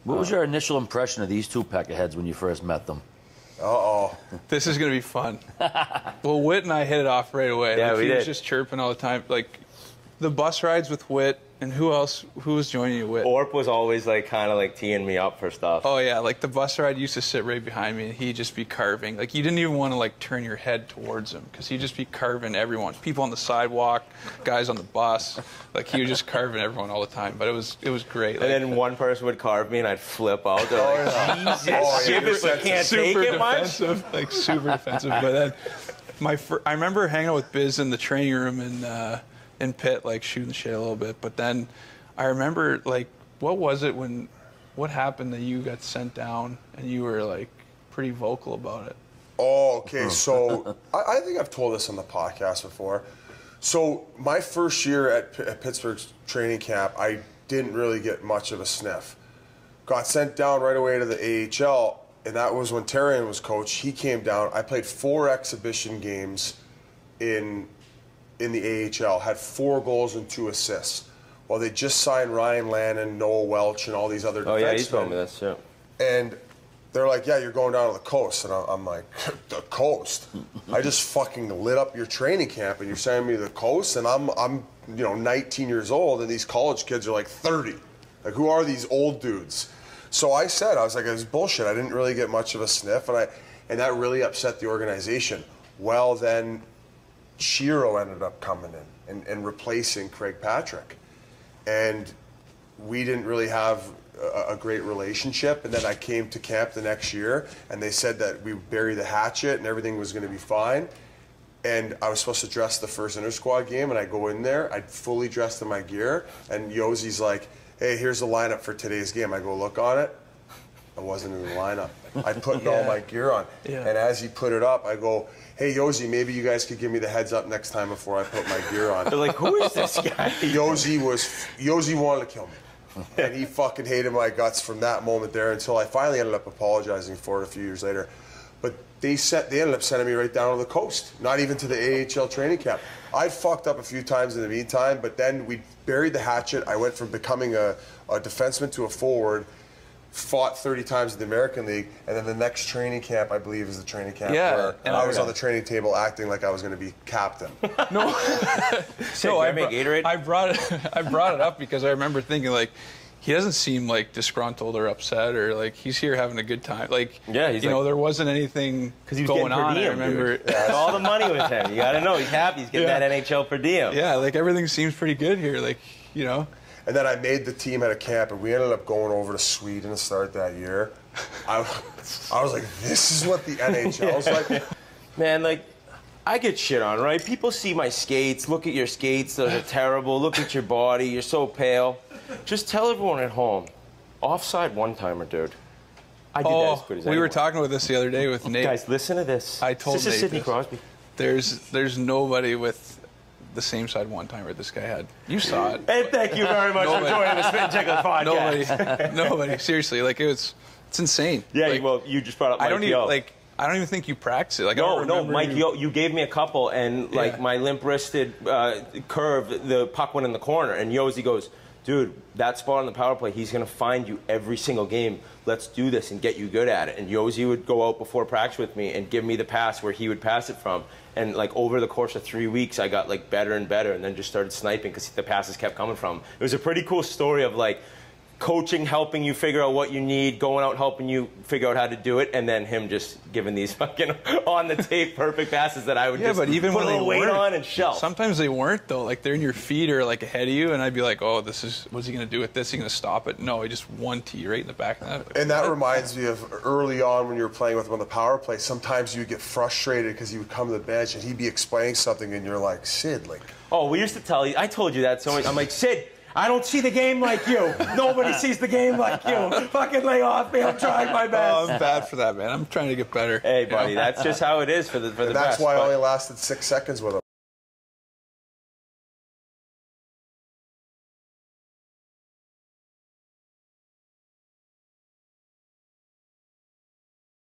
What was your initial impression of these two peckerheads when you first met them? Uh-oh. This is going to be fun. Well, Whit and I hit it off right away. Yeah, like, we he did. was just chirping all the time. Like, the bus rides with Whit, and who else? Who was joining you, Whit? Orp was always like kind of like teeing me up for stuff. Oh yeah, like the bus ride used to sit right behind me, and he'd just be carving. Like you didn't even want to like turn your head towards him because he'd just be carving everyone. People on the sidewalk, guys on the bus. Like he was just carving everyone all the time. But it was great. Like, And then one person would carve me, and I'd flip out. They're like, Jesus, Gibbs can't take it much. Like super defensive. But then I remember hanging out with Biz in the training room in Pitt, like shooting the shit a little bit. But then I remember, like, what happened that you got sent down and you were like pretty vocal about it? Oh, okay. So I think I've told this on the podcast before. So my first year at Pittsburgh's training camp, I didn't really get much of a sniff. Got sent down right away to the AHL, and that was when Tarian was coach. He came down. I played 4 exhibition games in the AHL, had 4 goals and 2 assists. Well, they just signed Ryan Lannon, Noah Welch, and all these other defensemen. Oh, yeah, he told me this, yeah. And they're like, yeah, you're going down to the coast. And I'm like, the coast? I just fucking lit up your training camp, and you're sending me to the coast? And I'm 19 years old, and these college kids are like 30. Like, who are these old dudes? So I was like, it's bullshit. I didn't really get much of a sniff, and that really upset the organization. Well, then Shiro ended up coming in and replacing Craig Patrick. And we didn't really have a great relationship. And then I came to camp the next year, and they said that we would bury the hatchet and everything was going to be fine. And I was supposed to dress the first inter-squad game, and I go in there, I'd fully dressed in my gear, and Yozi's like, hey, here's the lineup for today's game. I go look on it. I wasn't in the lineup. I put all my gear on. Yeah. And as he put it up, I go, hey, Yosi, maybe you guys could give me the heads up next time before I put my gear on. They're like, who is this guy? Yosi wanted to kill me. And he fucking hated my guts from that moment there until I finally ended up apologizing for it a few years later. But they ended up sending me right down to the coast, not even to the AHL training camp. I'd fucked up a few times in the meantime, but then we buried the hatchet. I went from becoming a defenseman to a forward, fought 30 times in the American League, and then the next training camp, I believe, is the training camp where I was on the training table acting like I was going to be captain. No, I brought it up because I remember thinking, like, he doesn't seem like disgruntled or upset, or like he's here having a good time. Like, yeah, there wasn't anything going on. Diem, I remember all the money with him. You got to know he's happy. He's getting that NHL per diem. Yeah, like everything seems pretty good here. Like, And then I made the team at a camp, and we ended up going over to Sweden to start that year. I was like, this is what the NHL is like. Man, like, I get shit on, right? People see my skates. Look at your skates. Those are terrible. Look at your body. You're so pale. Just tell everyone at home, offside one-timer, dude. I did that as good as anyone. We were talking about this the other day with Nate. Guys, listen to this. I told Nate This is Sidney Crosby. There's nobody with the same side one-timer this guy had. You saw it. And thank you very much for joining the Spittin Chiclets podcast. Nobody. Seriously, like it's insane. Yeah, like, well, you just brought up Mike I don't even think you practice it. Like, no, Mike Yo, you gave me a couple, and like my limp-wristed curve, the puck went in the corner, and Yosi goes, dude, that spot on the power play, he's going to find you every single game. Let's do this and get you good at it. And Yosi would go out before practice with me and give me the pass where he would pass it from. And like over the course of 3 weeks, I got like better and better, and then just started sniping because the passes kept coming from him. It was a pretty cool story of like coaching, helping you figure out what you need, going out helping you figure out how to do it, and then him just giving these fucking on the tape perfect passes that I would just but even put when a little weight on and shell. Sometimes they weren't though. Like they're in your feet or like ahead of you, and I'd be like, oh, what's he gonna do with this? Is he gonna stop it? No, he just one tee right in the back of that. Like, and that reminds me of early on when you were playing with him on the power play. Sometimes you would get frustrated because he would come to the bench and he'd be explaining something, and you're like, Sid, like. Oh, we used to tell you. I told you that so much. I'm like, Sid, I don't see the game like you. Nobody sees the game like you. Fucking lay off me. I'm trying my best. Oh, I'm bad for that, man. I'm trying to get better. Hey, buddy, that's just how it is for the best. That's why I only lasted 6 seconds with him.